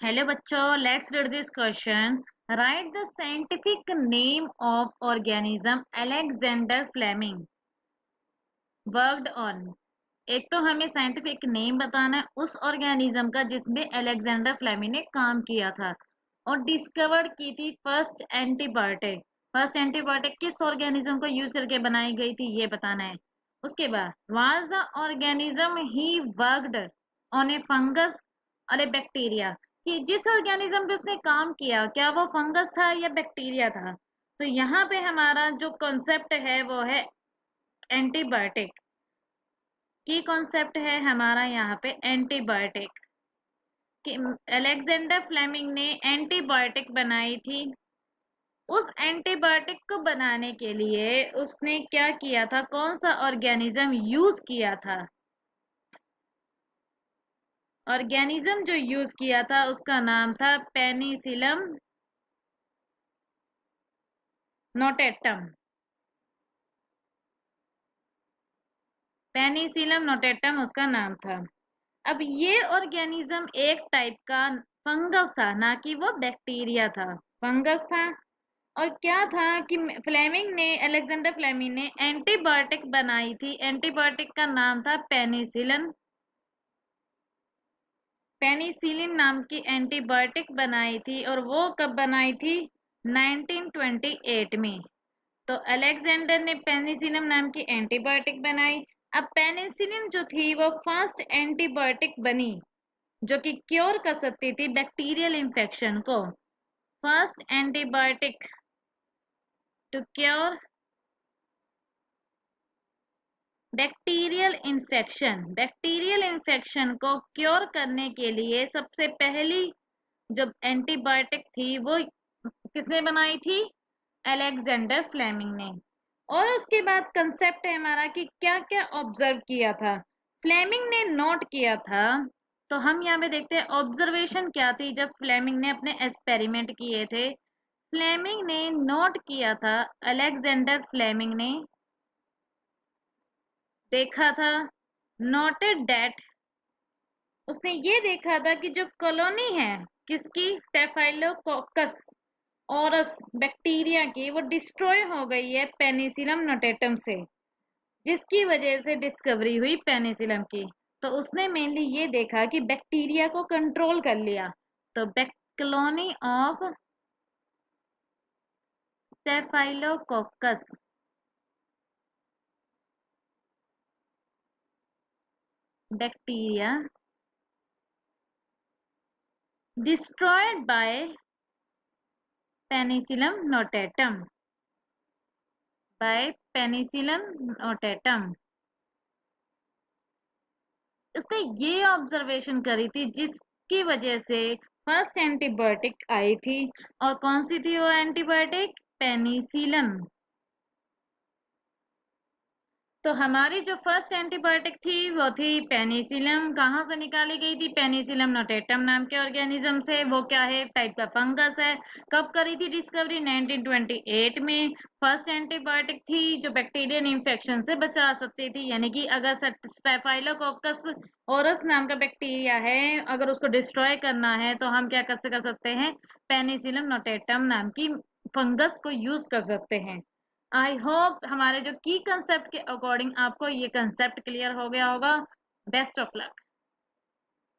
Hello बच्चों, let's read this question. Write the scientific name of organism Alexander Fleming worked on. एक तो हमें scientific name बताना है उस ऑर्गेनिज्म का जिसमें अलेक्जेंडर फ्लेमिंग ने काम किया था और डिस्कवर की थी फर्स्ट एंटीबायोटिक किस ऑर्गेनिज्म को यूज करके बनाई गई थी ये बताना है। उसके बाद was the organism he worked on A fungus और ए बैक्टीरिया, कि जिस ऑर्गेनिज्म पे उसने काम किया क्या वो फंगस था या बैक्टीरिया था। तो यहाँ पे हमारा जो कॉन्सेप्ट है वो है एंटीबायोटिक की कॉन्सेप्ट है हमारा यहाँ पे एंटीबायोटिक कि अलेक्जेंडर फ्लेमिंग ने एंटीबायोटिक बनाई थी। उस एंटीबायोटिक को बनाने के लिए उसने क्या किया था, कौन सा ऑर्गेनिज्म यूज किया था। ऑर्गेनिज्म जो यूज किया था उसका नाम था पेनिसिलम नोटेटम। पेनिसिलम नोटेटम उसका नाम था। अब ये ऑर्गेनिज्म एक टाइप का फंगस था, ना कि वो बैक्टीरिया था, फंगस था। और क्या था कि फ्लेमिंग ने अलेक्जेंडर फ्लेमिंग ने एंटीबायोटिक बनाई थी। एंटीबायोटिक का नाम था पेनिसिलिन। पेनिसिलिन नाम की एंटीबायोटिक बनाई थी और वो कब बनाई थी, 1928 में। तो अलेक्जेंडर ने पेनिसिलिन नाम की एंटीबायोटिक बनाई। अब पेनिसिलिन जो थी वो फर्स्ट एंटीबायोटिक बनी जो कि क्योर कर सकती थी बैक्टीरियल इंफेक्शन को। First antibiotic to cure bacterial infection को क्योर करने के लिए सबसे पहली जो एंटीबायोटिक थी वो किसने बनाई थी, अलेक्जेंडर फ्लेमिंग ने। और उसके बाद कंसेप्ट है हमारा कि क्या क्या ऑब्जर्व किया था, फ्लेमिंग ने नोट किया था। तो हम यहाँ पे देखते हैं ऑब्जर्वेशन क्या थी जब फ्लेमिंग ने अपने एक्सपेरिमेंट किए थे। फ्लेमिंग ने नोट किया था, अलेक्जेंडर फ्लेमिंग ने देखा था, नोटेड दैट, उसने ये देखा था कि जो कॉलोनी है किसकी, स्टेफाइलोकोकस औरस बैक्टीरिया की, वो डिस्ट्रॉय हो गई है पेनिसिलम नोटेटम से, जिसकी वजह से डिस्कवरी हुई पेनिसिलम की। तो उसने मेनली ये देखा कि बैक्टीरिया को कंट्रोल कर लिया। तो colony of staphylococcus bacteria destroyed by penicillium notatum उसने ये ऑब्जर्वेशन करी थी जिसकी वजह से फर्स्ट एंटीबायोटिक आई थी। और कौन सी थी वो एंटीबायोटिक, पेनिसिलिन। तो हमारी जो फर्स्ट एंटीबायोटिक थी वो थी पेनिसिलिन। कहाँ से निकाली गई थी, पेनिसिलियम नोटेटम नाम के ऑर्गेनिज्म से। वो क्या है, टाइप का फंगस है। कब करी थी डिस्कवरी, 1928 में। फर्स्ट एंटीबायोटिक थी जो बैक्टीरियल इन्फेक्शन से बचा सकती थी, यानी कि अगर स्टेफाइलोकोकस औरस नाम का बैक्टीरिया है, अगर उसको डिस्ट्रॉय करना है तो हम क्या कर सकते हैं, पेनिसिलियम नोटेटम नाम की फंगस को यूज कर सकते हैं। आई होप हमारे जो की कंसेप्ट के अकॉर्डिंग आपको ये कंसेप्ट क्लियर हो गया होगा। Best of luck.